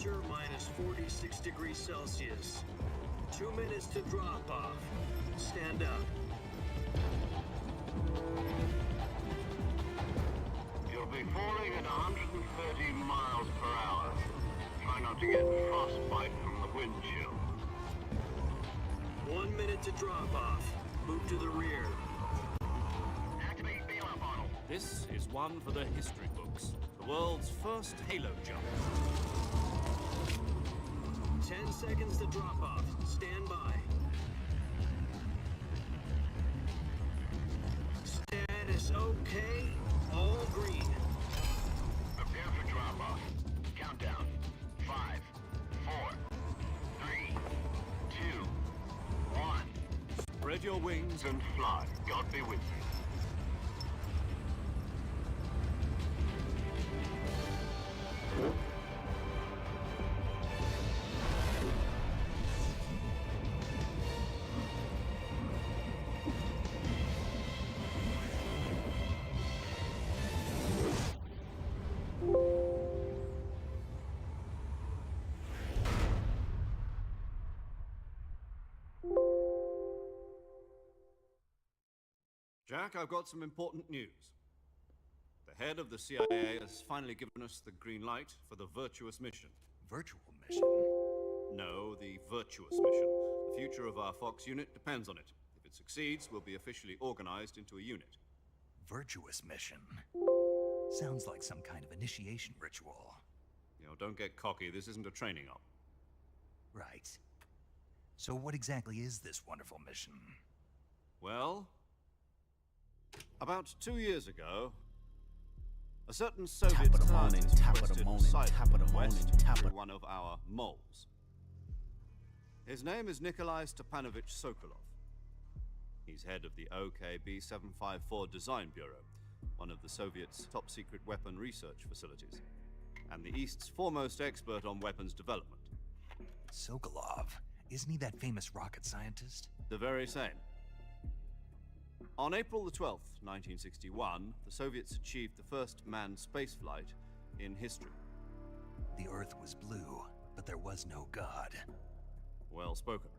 temperature minus 46 degrees Celsius. 2 minutes to drop off. Stand up. You'll be falling at 130 miles per hour. Try not to get frostbite from the wind chill. 1 minute to drop off. Move to the rear. Activate bailout model. This is one for the history books. The world's first halo jump. 10 seconds to drop off. Stand by. Status okay. All green. Prepare for drop-off. Countdown. 5, 4, 3, 2, 1. Spread your wings And fly. God be with you. Jack, I've got some important news. The head of the CIA has finally given us the green light for the Virtuous mission. Virtual mission? No, the Virtuous mission. The future of our Fox unit depends on it. If it succeeds, we'll be officially organized into a unit. Virtuous mission? Sounds like some kind of initiation ritual. You know, don't get cocky. This isn't a training op. Right. So what exactly is this wonderful mission? Well, about 2 years ago, a certain Soviet Top of the morning, scientist top of the requested morning, asylum top of the in West morning, top through of- one of our moles. His name is Nikolai Stepanovich Sokolov. He's head of the OKB 754 Design Bureau, one of the Soviets' top-secret weapon research facilities, and the East's foremost expert on weapons development. Sokolov. Isn't he that famous rocket scientist? The very same. On April the 12th, 1961, the Soviets achieved the first manned spaceflight in history. The Earth was blue, but there was no God. Well spoken.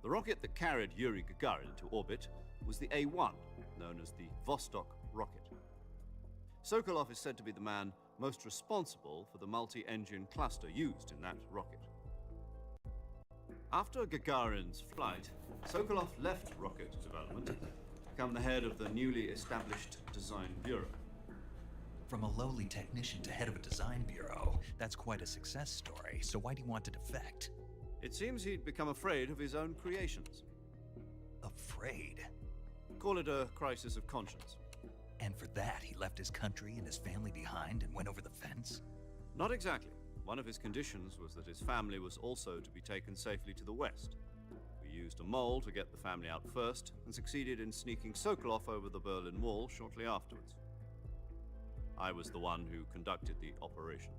The rocket that carried Yuri Gagarin into orbit was the A-1, known as the Vostok rocket. Sokolov is said to be the man most responsible for the multi-engine cluster used in that rocket. After Gagarin's flight, Sokolov left rocket development to become the head of the newly established Design Bureau. From a lowly technician to head of a design bureau, that's quite a success story, so why do you want to defect? It seems he'd become afraid of his own creations. Afraid? Call it a crisis of conscience. And for that, he left his country and his family behind and went over the fence? Not exactly. One of his conditions was that his family was also to be taken safely to the west. We used a mole to get the family out first, and succeeded in sneaking Sokolov over the Berlin Wall shortly afterwards. I was the one who conducted the operation.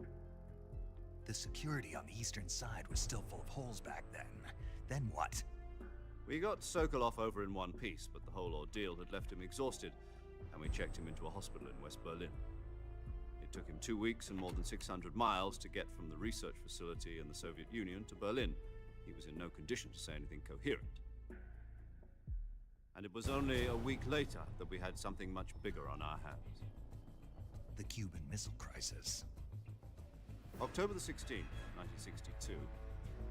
The security on the eastern side was still full of holes back then. Then what? We got Sokolov over in one piece, but the whole ordeal had left him exhausted, and we checked him into a hospital in West Berlin. It took him 2 weeks and more than 600 miles to get from the research facility in the Soviet Union to Berlin. He was in no condition to say anything coherent. And it was only a week later that we had something much bigger on our hands. The Cuban Missile Crisis. October the 16th, 1962,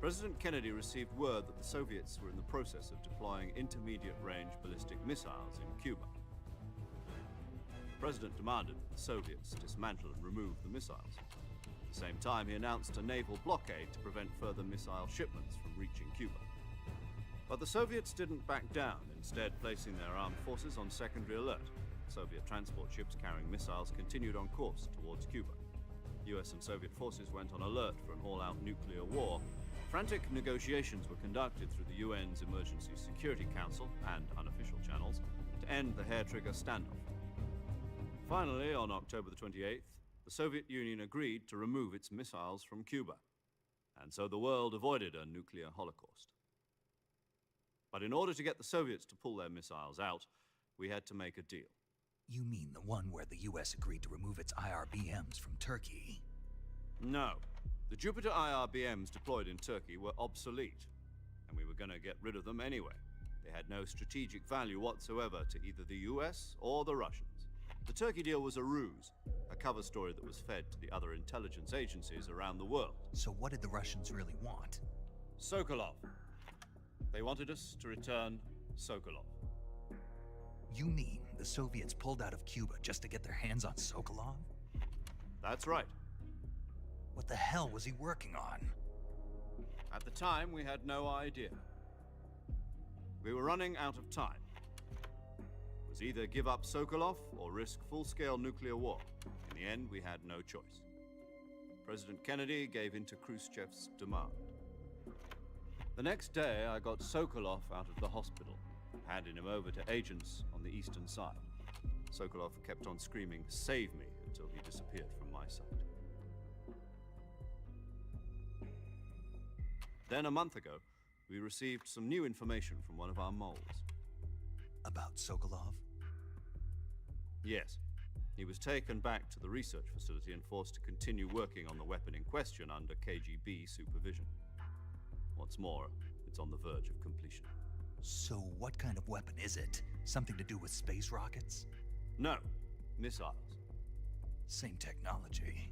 President Kennedy received word that the Soviets were in the process of deploying intermediate-range ballistic missiles in Cuba. The President demanded that the Soviets dismantle and remove the missiles. At the same time, he announced a naval blockade to prevent further missile shipments from reaching Cuba. But the Soviets didn't back down, instead placing their armed forces on secondary alert. Soviet transport ships carrying missiles continued on course towards Cuba. US and Soviet forces went on alert for an all-out nuclear war. Frantic negotiations were conducted through the UN's Emergency Security Council and unofficial channels to end the hair-trigger standoff. Finally, on October the 28th, the Soviet Union agreed to remove its missiles from Cuba, and so the world avoided a nuclear holocaust. But in order to get the Soviets to pull their missiles out, we had to make a deal. You mean the one where the US agreed to remove its IRBMs from Turkey? No. The Jupiter IRBMs deployed in Turkey were obsolete, and we were going to get rid of them anyway. They had no strategic value whatsoever to either the US or the Russians. The Turkey deal was a ruse, a cover story that was fed to the other intelligence agencies around the world. So what did the Russians really want? Sokolov. They wanted us to return Sokolov. You mean the Soviets pulled out of Cuba just to get their hands on Sokolov? That's right. What the hell was he working on? At the time, we had no idea. We were running out of time. It was either give up Sokolov or risk full-scale nuclear war. In the end, we had no choice. President Kennedy gave in to Khrushchev's demand. The next day, I got Sokolov out of the hospital, handing him over to agents on the eastern side. Sokolov kept on screaming, "Save me," until he disappeared from my sight. Then, a month ago, we received some new information from one of our moles. About Sokolov? Yes. He was taken back to the research facility and forced to continue working on the weapon in question under KGB supervision. What's more, it's on the verge of completion. So what kind of weapon is it? Something to do with space rockets? No, missiles. Same technology.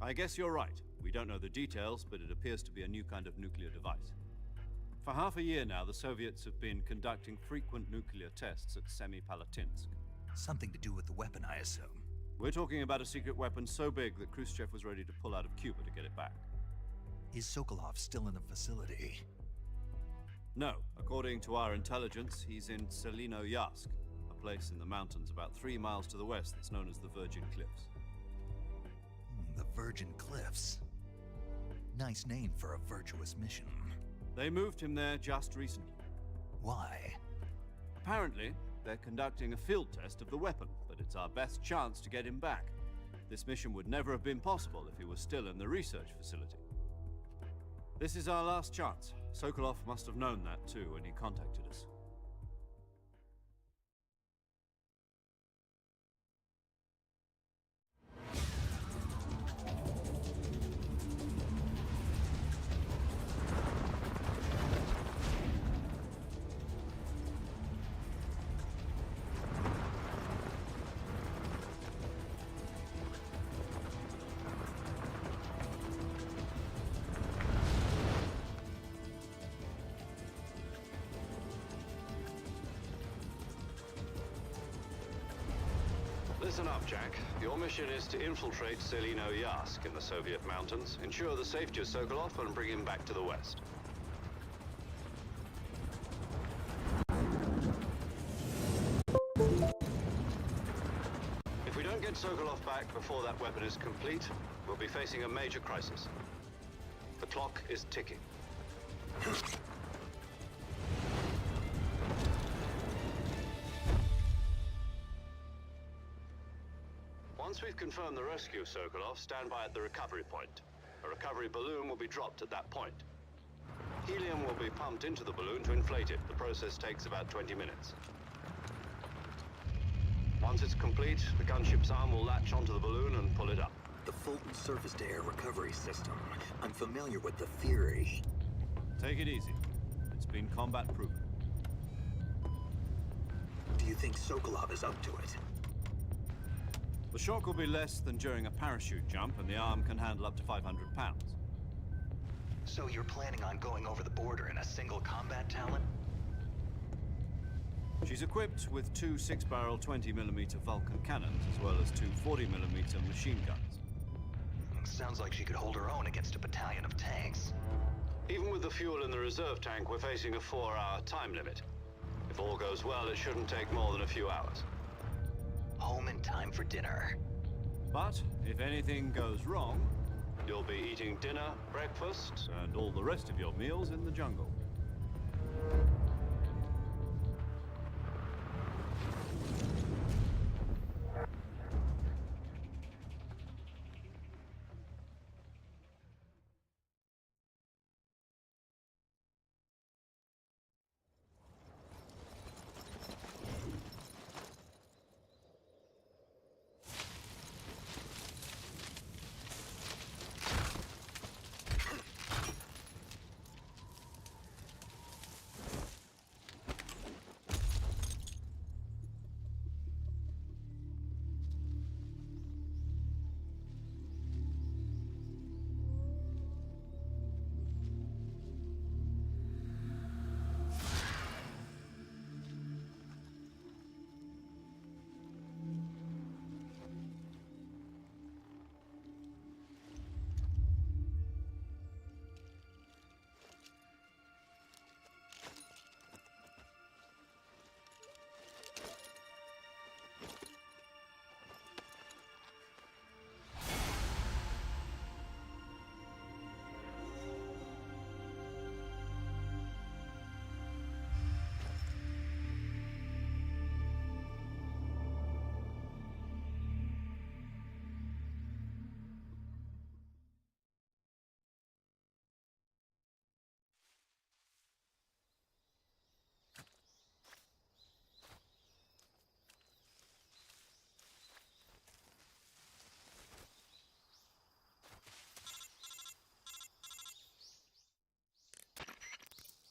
I guess you're right. We don't know the details, but it appears to be a new kind of nuclear device. For half a year now, the Soviets have been conducting frequent nuclear tests at Semipalatinsk. Something to do with the weapon, I assume. We're talking about a secret weapon so big that Khrushchev was ready to pull out of Cuba to get it back. Is Sokolov still in the facility? No, according to our intelligence, he's in Selino-Yarsk, a place in the mountains about 3 miles to the west that's known as the Virgin Cliffs. The Virgin Cliffs. Nice name for a virtuous mission. They moved him there just recently. Why? Apparently, they're conducting a field test of the weapon, but it's our best chance to get him back. This mission would never have been possible if he was still in the research facility. This is our last chance. Sokolov must have known that too when he contacted us. Listen up, Jack. Your mission is to infiltrate Selino-Yarsk in the Soviet mountains, ensure the safety of Sokolov, and bring him back to the west. If we don't get Sokolov back before that weapon is complete, we'll be facing a major crisis. The clock is ticking. Once we've confirmed the rescue of Sokolov, stand by at the recovery point. A recovery balloon will be dropped at that point. Helium will be pumped into the balloon to inflate it. The process takes about 20 minutes. Once it's complete, the gunship's arm will latch onto the balloon and pull it up. The Fulton surface-to-air recovery system. I'm familiar with the theory. Take it easy. It's been combat-proven. Do you think Sokolov is up to it? The shock will be less than during a parachute jump, and the arm can handle up to 500 pounds. So you're planning on going over the border in a single combat talon? She's equipped with 2 6-barrel 20mm Vulcan cannons, as well as 2 40mm machine guns. Sounds like she could hold her own against a battalion of tanks. Even with the fuel in the reserve tank, we're facing a 4-hour time limit. If all goes well, it shouldn't take more than a few hours. Home in time for dinner. But if anything goes wrong, You'll be eating dinner, breakfast, and all the rest of your meals in the jungle.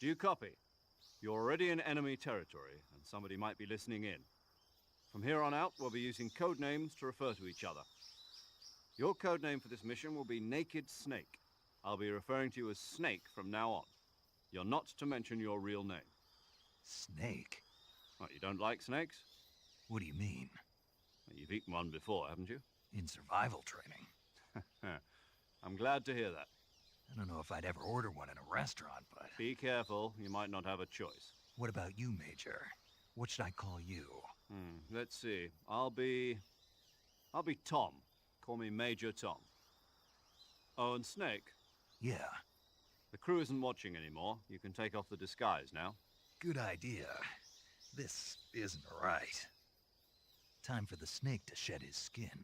Do you copy? You're already in enemy territory, and somebody might be listening in. From here on out, we'll be using code names to refer to each other. Your code name for this mission will be Naked Snake. I'll be referring to you as Snake from now on. You're not to mention your real name. Snake? What, you don't like snakes? What do you mean? Well, you've eaten one before, haven't you? In survival training? I'm glad to hear that. I don't know if I'd ever order one in a restaurant, but... Be careful, you might not have a choice. What about you, Major? What should I call you? Let's see. I'll be Tom. Call me Major Tom. Oh, and Snake, Yeah, the crew isn't watching anymore. You can take off the disguise now. good idea. This isn't right. Time for the snake to shed his skin.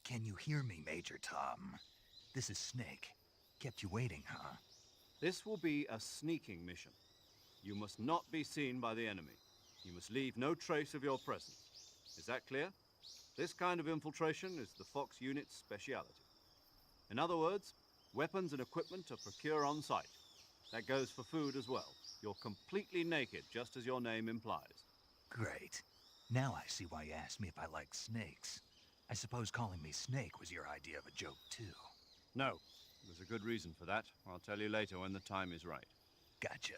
Can you hear me, Major Tom? This is Snake. Kept you waiting, huh? This will be a sneaking mission. You must not be seen by the enemy. You must leave no trace of your presence. Is that clear? This kind of infiltration is the Fox unit's speciality. In other words, weapons and equipment are procured on site. That goes for food as well. You're completely naked, just as your name implies. Great. Now I see why you asked me if I like snakes. I suppose calling me Snake was your idea of a joke, too. No, there's a good reason for that. I'll tell you later when the time is right. Gotcha.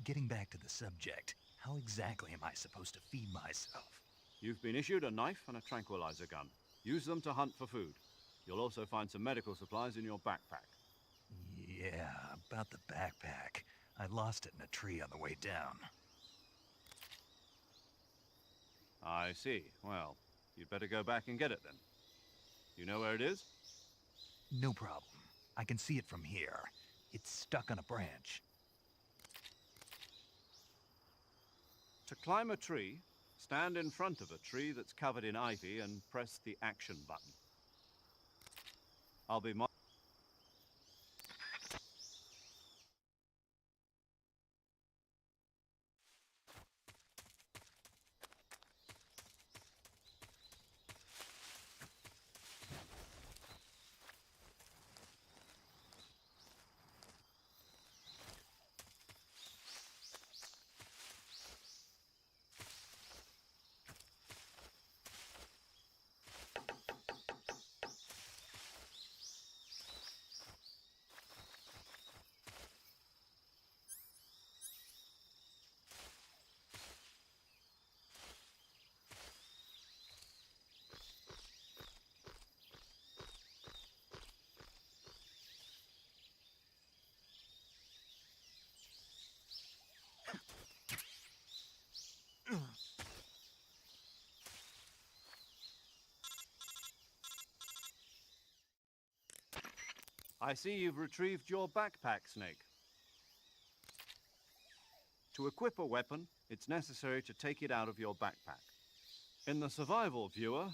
Getting back to the subject, how exactly am I supposed to feed myself? You've been issued a knife and a tranquilizer gun. Use them to hunt for food. You'll also find some medical supplies in your backpack. Yeah, about the backpack. I lost it in a tree on the way down. I see. Well, you'd better go back and get it then. You know where it is? No problem. I can see it from here. It's stuck on a branch. To climb a tree, stand in front of a tree that's covered in ivy and press the action button. I'll be I see you've retrieved your backpack, Snake. To equip a weapon, it's necessary to take it out of your backpack. In the survival viewer,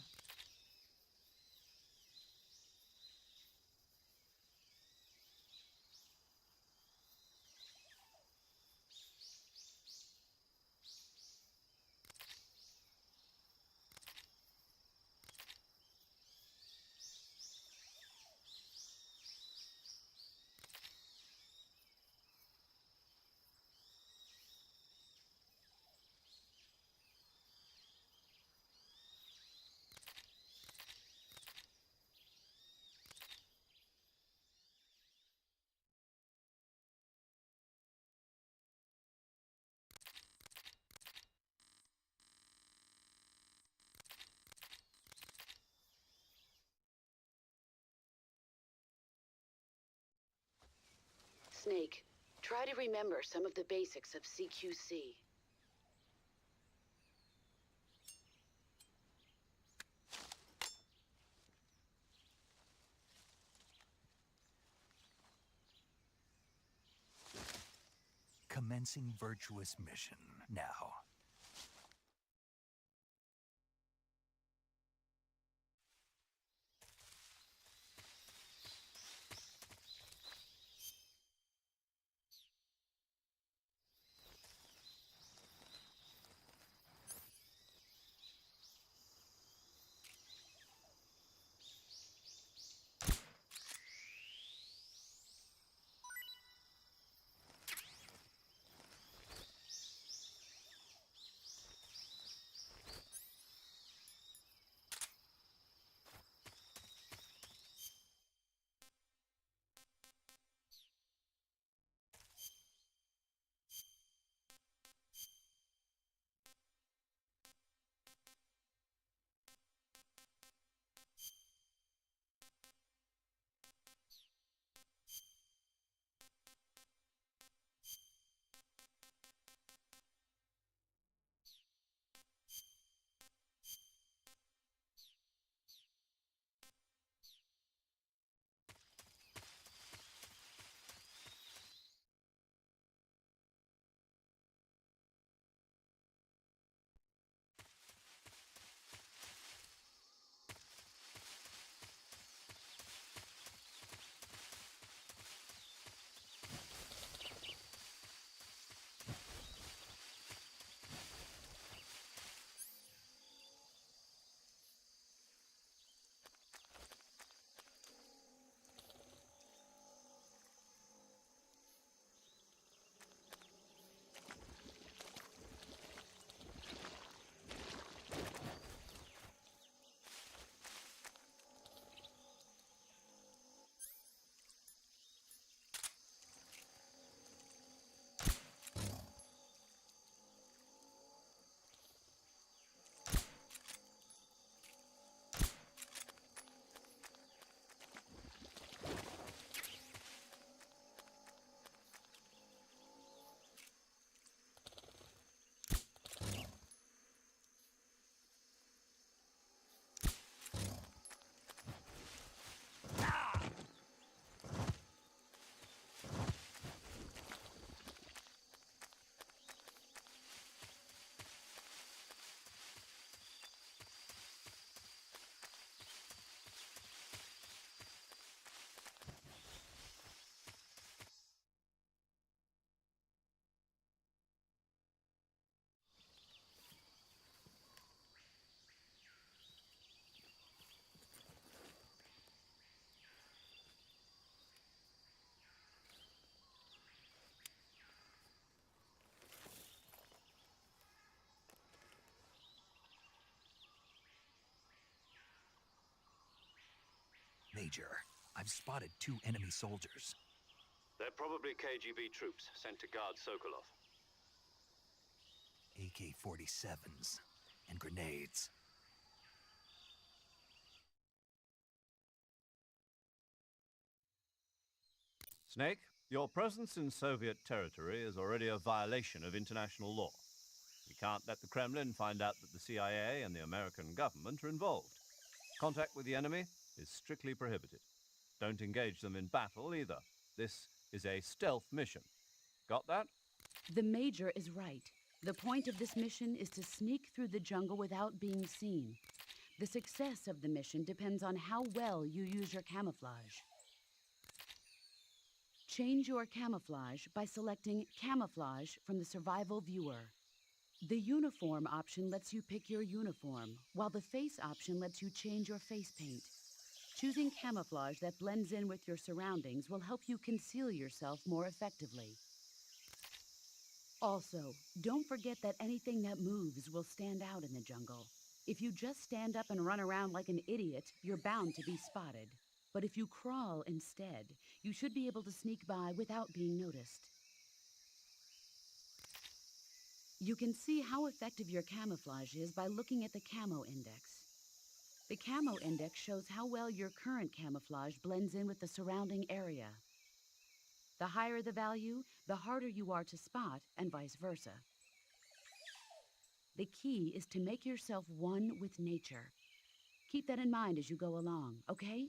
Snake, try to remember some of the basics of CQC. Commencing virtuous mission now. Major, I've spotted 2 enemy soldiers. They're probably KGB troops sent to guard Sokolov. AK-47s and grenades. Snake, your presence in Soviet territory is already a violation of international law. We can't let the Kremlin find out that the CIA and the American government are involved. Contact with the enemy is strictly prohibited. Don't engage them in battle either. This is a stealth mission. Got that? The Major is right. The point of this mission is to sneak through the jungle without being seen. The success of the mission depends on how well you use your camouflage. Change your camouflage by selecting Camouflage from the Survival Viewer. The Uniform option lets you pick your uniform, while the Face option lets you change your face paint. Choosing camouflage that blends in with your surroundings will help you conceal yourself more effectively. Also, don't forget that anything that moves will stand out in the jungle. If you just stand up and run around like an idiot, you're bound to be spotted. But if you crawl instead, you should be able to sneak by without being noticed. You can see how effective your camouflage is by looking at the Camo Index. The Camo Index shows how well your current camouflage blends in with the surrounding area. The higher the value, the harder you are to spot, and vice versa. The key is to make yourself one with nature. Keep that in mind as you go along, okay?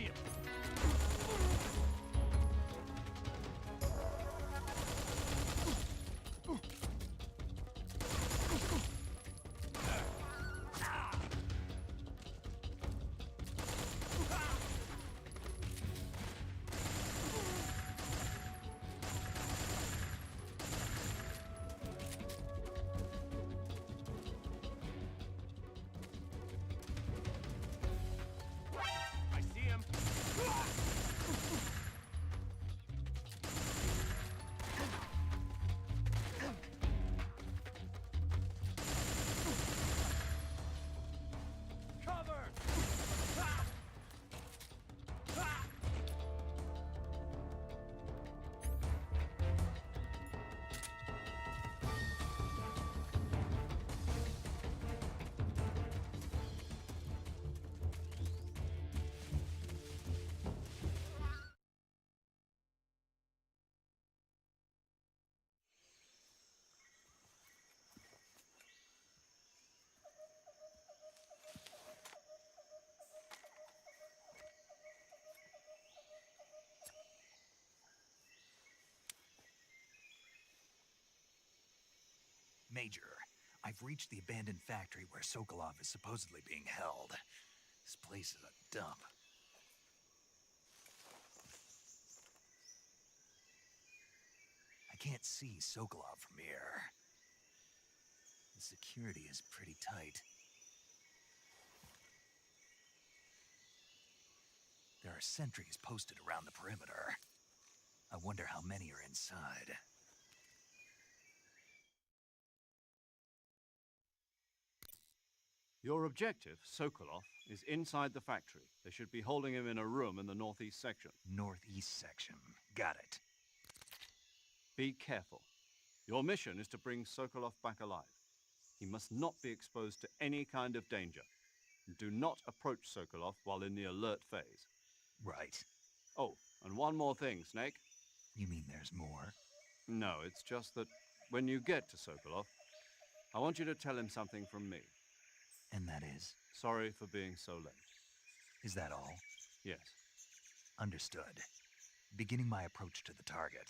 see him. I see him. Cover! Major, I've reached the abandoned factory where Sokolov is supposedly being held. This place is a dump. I can't see Sokolov from here. The security is pretty tight. There are sentries posted around the perimeter. I wonder how many are inside. Your objective, Sokolov, is inside the factory. They should be holding him in a room in the northeast section. Northeast section. Got it. Be careful. Your mission is to bring Sokolov back alive. He must not be exposed to any kind of danger. Do not approach Sokolov while in the alert phase. Right. Oh, and one more thing, Snake. You mean there's more? No, it's just that when you get to Sokolov, I want you to tell him something from me. And that is? Sorry for being so late. Is that all? Yes. Understood. Beginning my approach to the target.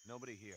Nobody here.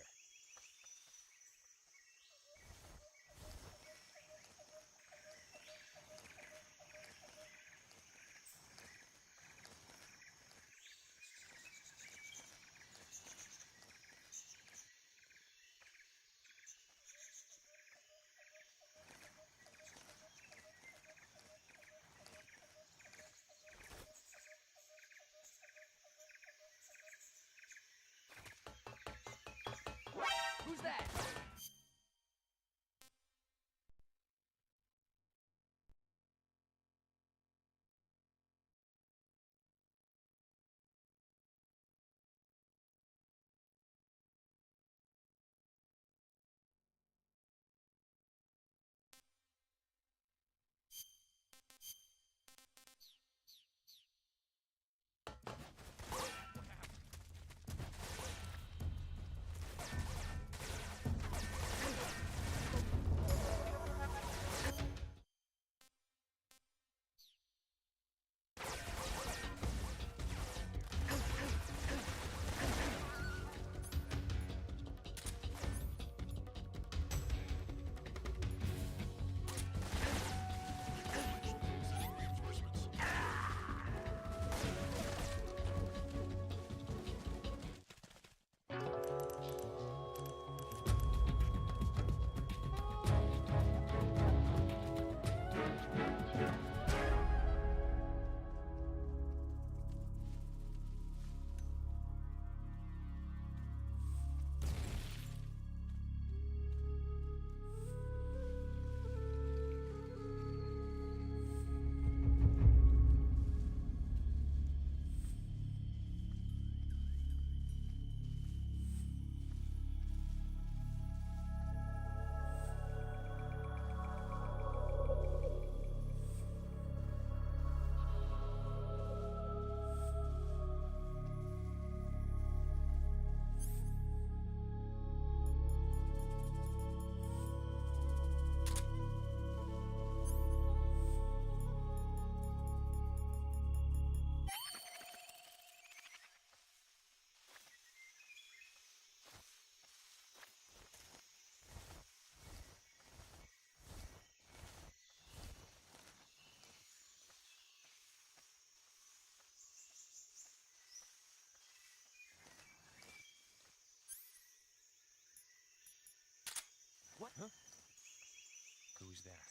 Who's there?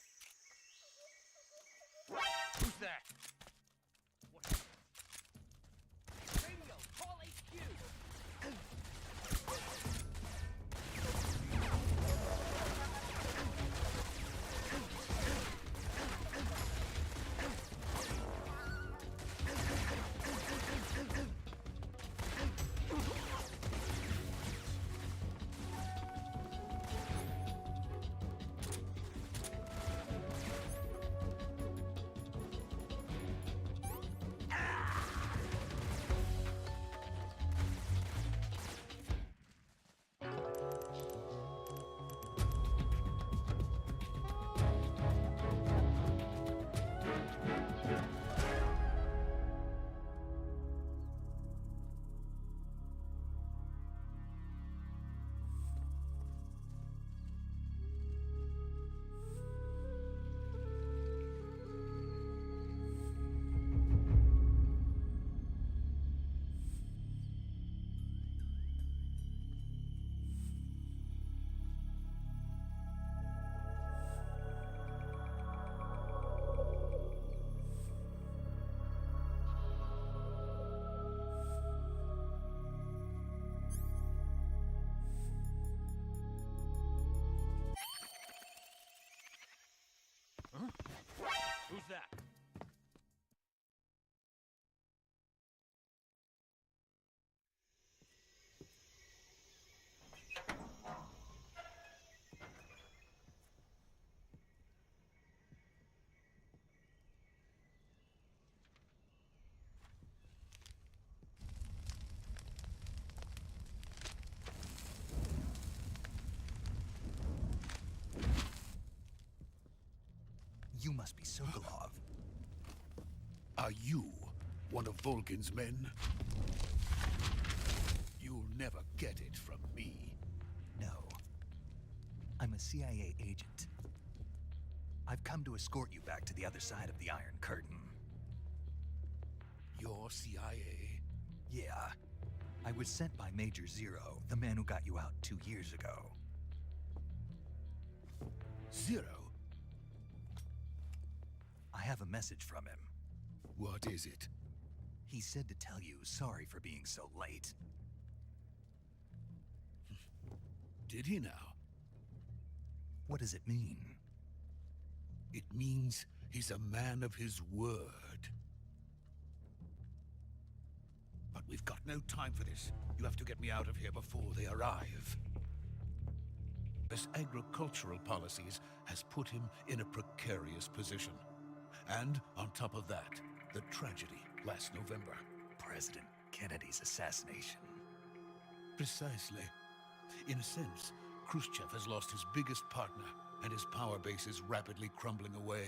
Who's there? What? Radio, call HQ! Who's that? You must be Sokolov. Are you one of Volgin's men? You'll never get it from me. No. I'm a CIA agent. I've come to escort you back to the other side of the Iron Curtain. You're CIA? Yeah. I was sent by Major Zero, the man who got you out 2 years ago. Zero? I have a message from him. What is it? He said to tell you sorry for being so late. Did he now? What does it mean? It means he's a man of his word. But we've got no time for this. You have to get me out of here before they arrive. His agricultural policies has put him in a precarious position. And on top of that, the tragedy last November. President Kennedy's assassination. Precisely. In a sense, Khrushchev has lost his biggest partner, and his power base is rapidly crumbling away.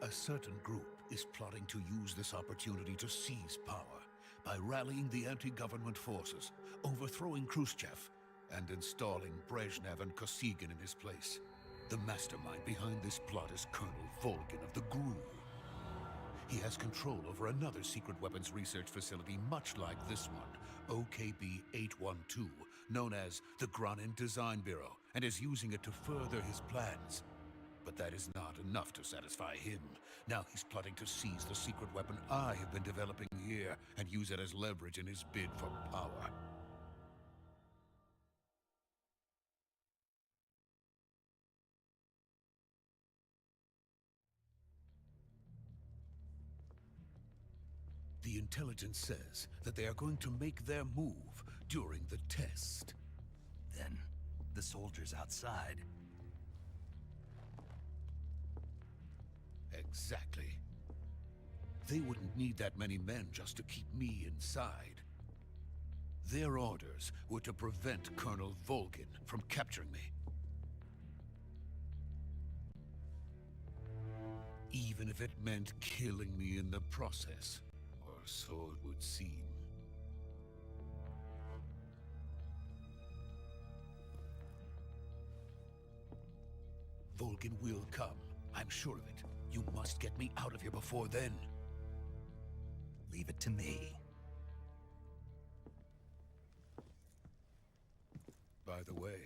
A certain group is plotting to use this opportunity to seize power by rallying the anti-government forces, overthrowing Khrushchev, and installing Brezhnev and Kosygin in his place. The mastermind behind this plot is Colonel Volgin of the GRU. He has control over another secret weapons research facility much like this one, OKB-812, known as the Granin Design Bureau, and is using it to further his plans. But that is not enough to satisfy him. Now he's plotting to seize the secret weapon I have been developing here and use it as leverage in his bid for power. The intelligence says that they are going to make their move during the test. Then, the soldiers outside. Exactly. They wouldn't need that many men just to keep me inside. Their orders were to prevent Colonel Volgin from capturing me. Even if it meant killing me in the process. Or so it would seem. Volgin will come. I'm sure of it. You must get me out of here before then. Leave it to me. By the way,